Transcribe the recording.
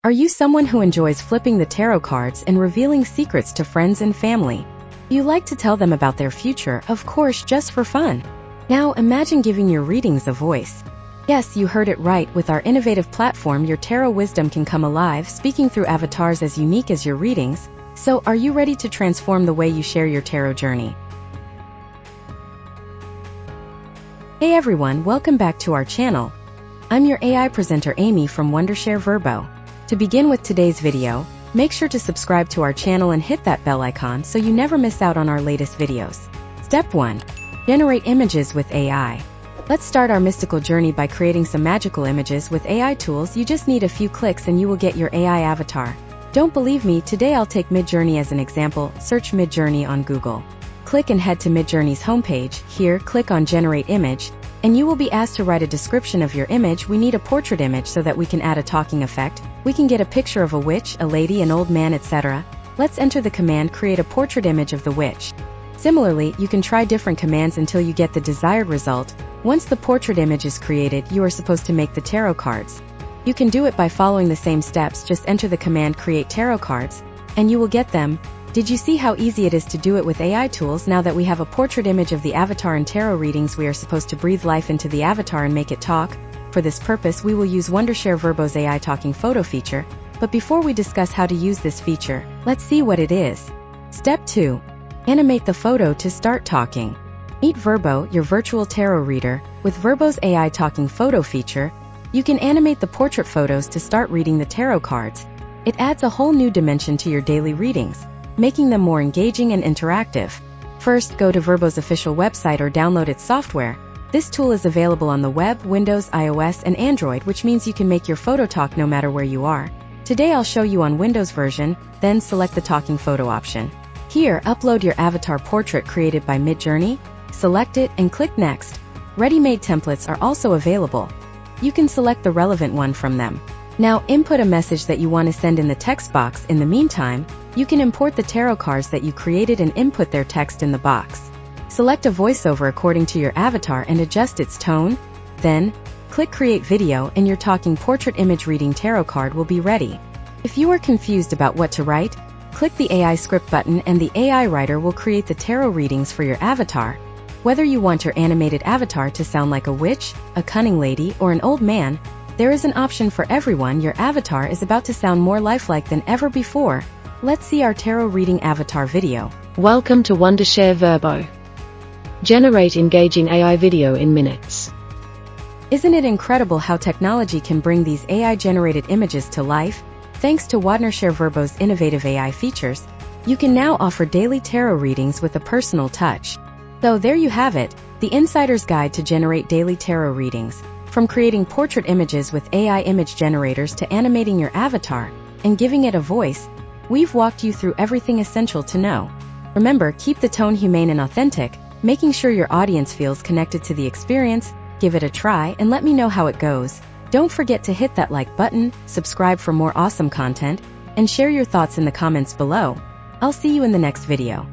Are you someone who enjoys flipping the tarot cards and revealing secrets to friends and family? You like to tell them about their future, of course, just for fun. Now imagine giving your readings a voice. Yes, you heard it right. With our innovative platform, your tarot wisdom can come alive, speaking through avatars as unique as your readings. So, are you ready to transform the way you share your tarot journey? Hey everyone, welcome back to our channel. I'm your AI presenter Amy from Wondershare Virbo. To begin with today's video, make sure to subscribe to our channel and hit that bell icon so you never miss out on our latest videos. Step 1. Generate images with AI. Let's start our mystical journey by creating some magical images with AI tools. You just need a few clicks and you will get your AI avatar. Don't believe me? Today I'll take Midjourney as an example. Search Midjourney on Google. Click and head to Midjourney's homepage. Here, click on Generate Image, and you will be asked to write a description of your image. We need a portrait image so that we can add a talking effect. We can get a picture of a witch, a lady, an old man, etc. Let's enter the command Create a portrait image of the witch. Similarly, you can try different commands until you get the desired result. Once the portrait image is created, you are supposed to make the tarot cards. You can do it by following the same steps. Just enter the command Create Tarot Cards, and you will get them. Did you see how easy it is to do it with AI tools? Now that we have a portrait image of the avatar in tarot readings, we are supposed to breathe life into the avatar and make it talk. For this purpose, we will use Wondershare Virbo's AI talking photo feature. But before we discuss how to use this feature, let's see what it is. Step 2. Animate the photo to start talking. Meet Virbo, your virtual tarot reader. With Virbo's AI talking photo feature, you can animate the portrait photos to start reading the tarot cards. It adds a whole new dimension to your daily readings, making them more engaging and interactive. First, go to Virbo's official website or download its software. This tool is available on the web, Windows, iOS, and Android, which means you can make your photo talk no matter where you are. Today I'll show you on Windows version, then select the talking photo option. Here, upload your avatar portrait created by Midjourney, select it, and click Next. Ready-made templates are also available. You can select the relevant one from them. Now, input a message that you want to send in the text box. In the meantime, you can import the tarot cards that you created and input their text in the box. Select a voiceover according to your avatar and adjust its tone. Then, click Create Video and your talking portrait image reading tarot card will be ready. If you are confused about what to write, click the AI script button and the AI writer will create the tarot readings for your avatar. Whether you want your animated avatar to sound like a witch, a cunning lady, or an old man, there is an option for everyone. Your avatar is about to sound more lifelike than ever before. Let's see our tarot reading avatar video. Welcome to Wondershare Virbo. Generate engaging AI video in minutes. Isn't it incredible how technology can bring these AI-generated images to life? Thanks to Wondershare Virbo's innovative AI features, you can now offer daily tarot readings with a personal touch. So there you have it, the insider's guide to generate daily tarot readings. From creating portrait images with AI image generators to animating your avatar and giving it a voice, we've walked you through everything essential to know. Remember, keep the tone humane and authentic, making sure your audience feels connected to the experience. Give it a try and let me know how it goes. Don't forget to hit that like button, subscribe for more awesome content, and share your thoughts in the comments below. I'll see you in the next video.